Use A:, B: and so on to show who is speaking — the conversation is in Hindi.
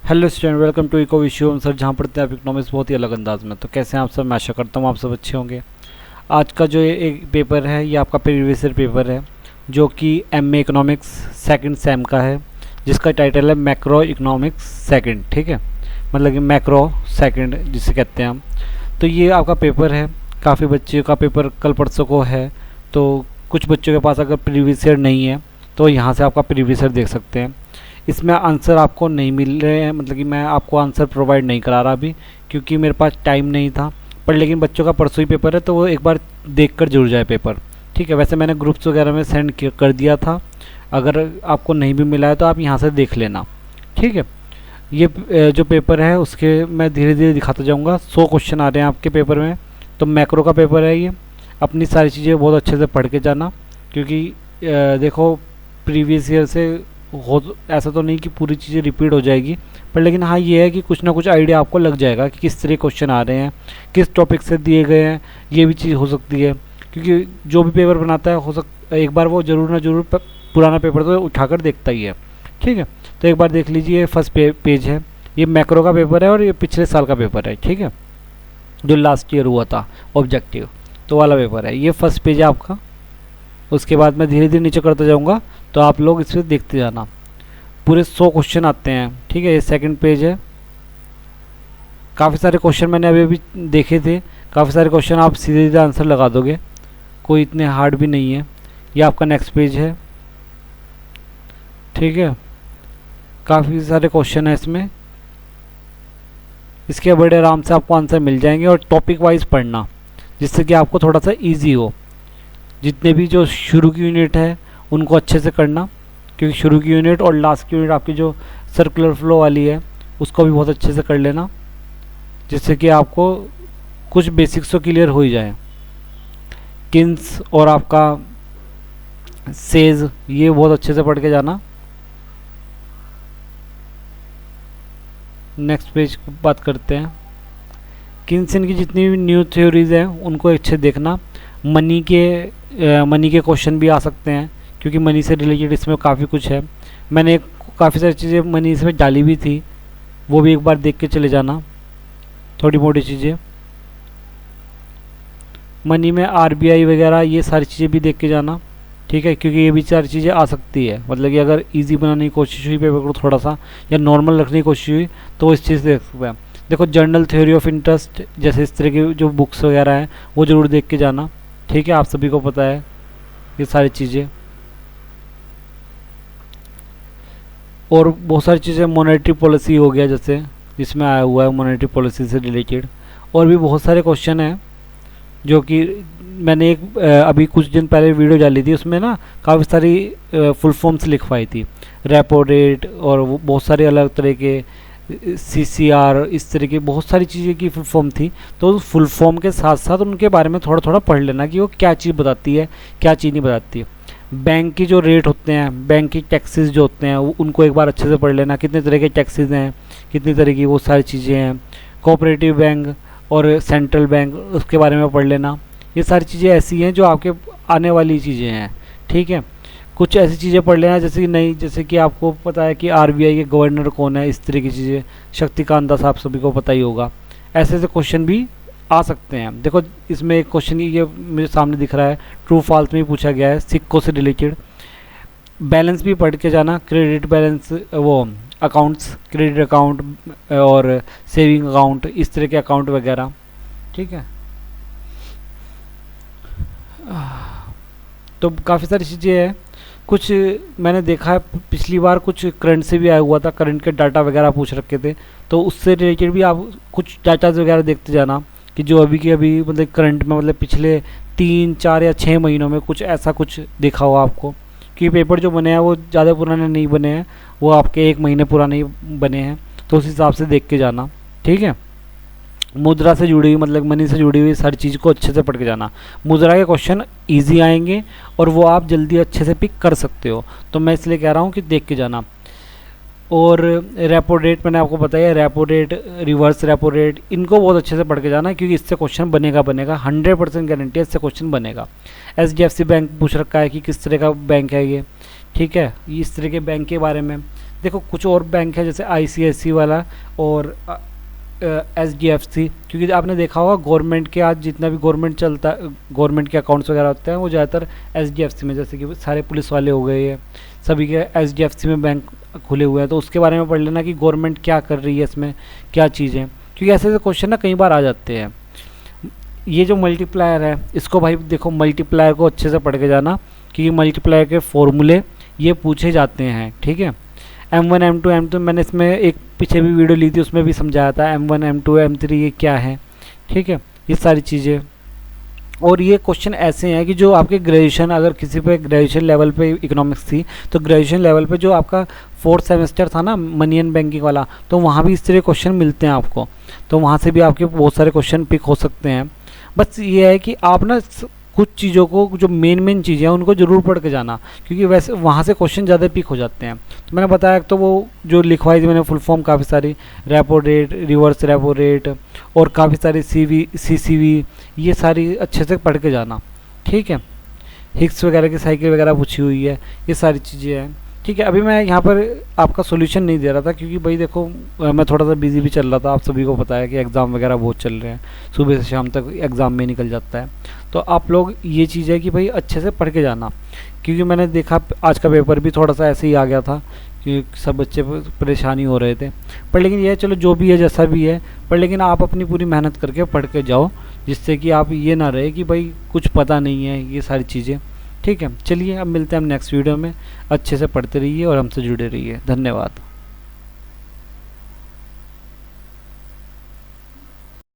A: Hello student, welcome to eco Vishwa sir, जहाँ पढ़ते हैं आप इकोनॉमिक्स बहुत ही अलग अंदाज में। तो कैसे हैं आप सब? मैं आशा करता हूँ आप सब अच्छे होंगे। आज का जो एक पेपर है ये आपका प्रीवियस ईयर पेपर है, जो कि एमए इकोनॉमिक्स सेकंड सेम का है, जिसका टाइटल है मैक्रो इकोनॉमिक्स सेकंड। ठीक है, मतलब कि मैक्रो सेकंड जिसे कहते हैं हम। तो ये आपका पेपर है, काफ़ी बच्चों का पेपर कल परसों को है। तो कुछ बच्चों के पास अगर प्रीवियस ईयर नहीं है तो यहाँ से आपका प्रीवियस ईयर देख सकते हैं। इसमें आंसर आपको नहीं मिल रहे हैं, मतलब कि मैं आपको आंसर प्रोवाइड नहीं करा रहा अभी, क्योंकि मेरे पास टाइम नहीं था। पर लेकिन बच्चों का परसों ही पेपर है, तो वो एक बार देख कर जरूर जाए पेपर। ठीक है, वैसे मैंने ग्रुप्स वगैरह में सेंड कर दिया था। अगर आपको नहीं भी मिला है तो आप यहाँ से देख लेना। ठीक है, ये जो पेपर है उसके मैं धीरे धीरे दिखाता जाऊँगा। 100 क्वेश्चन आ रहे हैं आपके पेपर में। तो मैक्रो का पेपर है ये। अपनी सारी चीज़ें बहुत अच्छे से पढ़ के जाना, क्योंकि देखो प्रीवियस ईयर से हो ऐसा तो नहीं कि पूरी चीज़ें रिपीट हो जाएगी, पर लेकिन हाँ ये है कि कुछ ना कुछ आइडिया आपको लग जाएगा कि किस तरह क्वेश्चन आ रहे हैं, किस टॉपिक से दिए गए हैं। ये भी चीज़ हो सकती है, क्योंकि जो भी पेपर बनाता है एक बार वो ज़रूर ना ज़रूर पुराना पेपर तो उठाकर देखता ही है। ठीक है, तो एक बार देख लीजिए। फर्स्ट पेज है, ये मैक्रो का पेपर है और ये पिछले साल का पेपर है। ठीक है, जो लास्ट ईयर हुआ था ऑब्जेक्टिव, तो वाला पेपर है। ये फर्स्ट पेज है आपका। उसके बाद मैं धीरे धीरे नीचे करता जाऊंगा, तो आप लोग इस पर देखते जाना। पूरे 100 क्वेश्चन आते हैं। ठीक है, ये सेकंड पेज है। काफ़ी सारे क्वेश्चन मैंने अभी अभी देखे थे। काफ़ी सारे क्वेश्चन आप सीधे सीधे आंसर लगा दोगे, कोई इतने हार्ड भी नहीं है। ये आपका नेक्स्ट पेज है। ठीक है, काफ़ी सारे क्वेश्चन है इसमें। इसके बड़े आराम से आपको आंसर मिल जाएंगे। और टॉपिक वाइज पढ़ना, जिससे कि आपको थोड़ा सा ईजी हो। जितने भी जो शुरू की यूनिट है उनको अच्छे से करना, क्योंकि शुरू की यूनिट और लास्ट की यूनिट आपकी जो सर्कुलर फ्लो वाली है उसको भी बहुत अच्छे से कर लेना, जिससे कि आपको कुछ बेसिक्स तो क्लियर हो ही जाए। किन्स और आपका सेज, ये बहुत अच्छे से पढ़ के जाना। नेक्स्ट पेज की बात करते हैं। किन्स की जितनी भी न्यू थ्योरीज हैं उनको अच्छे देखना। मनी के क्वेश्चन भी आ सकते हैं, क्योंकि मनी से रिलेटेड इसमें काफ़ी कुछ है। मैंने काफ़ी सारी चीज़ें मनी इसमें डाली भी थी, वो भी एक बार देख के चले जाना, थोड़ी मोटी चीज़ें। मनी में आरबीआई वगैरह ये सारी चीज़ें भी देख के जाना। ठीक है, क्योंकि ये भी सारी चीज़ें आ सकती है। मतलब कि अगर इजी बनाने की कोशिश हुई पेपर को थोड़ा सा, या नॉर्मल रखने की कोशिश हुई, तो इस चीज़ से देख सकते हैं। देखो, जर्नल थ्योरी ऑफ इंटरेस्ट जैसे इस तरह की जो बुक्स वगैरह हैं वो ज़रूर देख के जाना। ठीक है, आप सभी को पता है ये सारी चीज़ें। और बहुत सारी चीज़ें, मॉनेटरी पॉलिसी हो गया जैसे जिसमें आया हुआ है, मॉनेटरी पॉलिसी से रिलेटेड। और भी बहुत सारे क्वेश्चन हैं, जो कि मैंने एक अभी कुछ दिन पहले वीडियो डाली थी, उसमें ना काफ़ी सारी फुल फॉर्म्स लिखवाई थी। रेपो रेट और बहुत सारे अलग तरह के सीसीआर, इस तरह की बहुत सारी चीज़ें की फुल फॉर्म थी। तो उस फुल फॉर्म के साथ साथ उनके बारे में थोड़ा थोड़ा पढ़ लेना कि वो क्या चीज़ बताती है, क्या चीज़ नहीं बताती है। बैंक की जो रेट होते हैं, बैंक की टैक्सेस जो होते हैं, उनको एक बार अच्छे से पढ़ लेना। कितने तरह के टैक्सेस हैं, कितनी तरह की वो सारी चीज़ें हैं। कोऑपरेटिव बैंक और सेंट्रल बैंक, उसके बारे में पढ़ लेना। ये सारी चीज़ें ऐसी हैं जो आपके आने वाली चीज़ें हैं। ठीक है, कुछ ऐसी चीज़ें पढ़ लेना जैसे कि नहीं, जैसे कि आपको पता है कि आरबीआई के गवर्नर कौन है, इस तरह की चीज़ें। शक्तिकांत दास आप सभी को पता ही होगा। ऐसे ऐसे क्वेश्चन भी आ सकते हैं। देखो, इसमें एक क्वेश्चन ये मेरे सामने दिख रहा है, ट्रू फॉल्स में पूछा गया है, सिक्कों से रिलेटेड। बैलेंस भी पढ़ के जाना, क्रेडिट बैलेंस, वो अकाउंट्स, क्रेडिट अकाउंट और सेविंग अकाउंट, इस तरह के अकाउंट वगैरह। ठीक है, तो काफ़ी सारी चीज़ें हैं। कुछ मैंने देखा है पिछली बार कुछ करंट से भी आया हुआ था, करंट के डाटा वगैरह पूछ रखे थे, तो उससे रिलेटेड भी आप कुछ डाटा वगैरह देखते जाना कि जो अभी के अभी मतलब करंट में, मतलब पिछले 3, 4 या 6 महीनों में कुछ ऐसा कुछ देखा हो आपको। कि पेपर जो बने हैं वो ज़्यादा पुराने नहीं बने हैं, वो आपके 1 महीने पुराने ही बने हैं, तो उस हिसाब से देख के जाना। ठीक है, मुद्रा से जुड़ी हुई, मतलब मनी से जुड़ी हुई सारी चीज़ को अच्छे से पढ़ के जाना। मुद्रा के क्वेश्चन इजी आएंगे और वो आप जल्दी अच्छे से पिक कर सकते हो, तो मैं इसलिए कह रहा हूँ कि देख के जाना। और रेपो रेट मैंने आपको बताया, repo rate, reverse repo rate, इनको बहुत अच्छे से पढ़ के जाना, क्योंकि इससे क्वेश्चन बनेगा 100% गारंटी है, इससे क्वेश्चन बनेगा। एचडीएफसी बैंक पूछ रखा है कि किस तरह का बैंक है ये। ठीक है, इस तरह के बैंक के बारे में। देखो कुछ और बैंक है जैसे ICICI वाला और SDFC, क्योंकि आपने देखा होगा गवर्नमेंट के आज जितना भी गवर्नमेंट चलता गवर्नमेंट के अकाउंट्स वगैरह होते हैं वो ज़्यादातर SDFC में, जैसे कि सारे पुलिस वाले हो गए हैं सभी के SDFC में बैंक खुले हुए हैं। तो उसके बारे में पढ़ लेना कि गवर्नमेंट क्या कर रही है इसमें, क्या चीज़ें, क्योंकि ऐसे ऐसे क्वेश्चन ना कई बार आ जाते हैं। ये जो मल्टीप्लायर है इसको भाई देखो, मल्टीप्लायर को अच्छे से पढ़ के जाना क्योंकि मल्टीप्लायर के फॉर्मूले ये पूछे जाते हैं, ठीक है। M1 M2 M2 मैंने इसमें एक पीछे भी वीडियो ली थी, उसमें भी समझाया था M1 M2 M3 ये क्या है, ठीक है, ये सारी चीज़ें। और ये क्वेश्चन ऐसे हैं कि जो आपके ग्रेजुएशन, अगर किसी पे ग्रेजुएशन लेवल पे इकोनॉमिक्स थी तो ग्रेजुएशन लेवल पे जो आपका 4th सेमेस्टर था ना मनी एंड बैंकिंग वाला, तो वहाँ भी इस तरह क्वेश्चन मिलते हैं आपको, तो वहाँ से भी आपके बहुत सारे क्वेश्चन पिक हो सकते हैं। बस ये है कि आप ना कुछ चीज़ों को, जो मेन चीज़ें हैं उनको ज़रूर पढ़ के जाना, क्योंकि वैसे वहाँ से क्वेश्चन ज़्यादा पिक हो जाते हैं। तो मैंने बताया तो वो जो लिखवाई थी मैंने फुल फॉर्म काफ़ी सारी, repo rate, reverse repo rate और काफ़ी सारी CCV, ये सारी अच्छे से पढ़ के जाना, ठीक है। हिक्स वगैरह की साइकिल वगैरह पूछी हुई है, ये सारी चीज़ें हैं, ठीक है। अभी मैं यहाँ पर आपका सॉल्यूशन नहीं दे रहा था क्योंकि भाई देखो मैं थोड़ा सा बिजी भी चल रहा था, आप सभी को पता है कि एग्ज़ाम वगैरह बहुत चल रहे हैं, सुबह से शाम तक एग्ज़ाम में निकल जाता है। तो आप लोग ये चीज़ है कि भाई अच्छे से पढ़ के जाना, क्योंकि मैंने देखा आज का पेपर भी थोड़ा सा ऐसे ही आ गया था कि सब बच्चे परेशानी हो रहे थे। पर लेकिन ये चलो जो भी है जैसा भी है, पर लेकिन आप अपनी पूरी मेहनत करके पढ़ के जाओ, जिससे कि आप ये ना रहे कि भाई कुछ पता नहीं है, ये सारी चीज़ें, ठीक है। चलिए अब मिलते हैं हम नेक्स्ट वीडियो में, अच्छे से पढ़ते रहिए और हमसे जुड़े रहिए। धन्यवाद।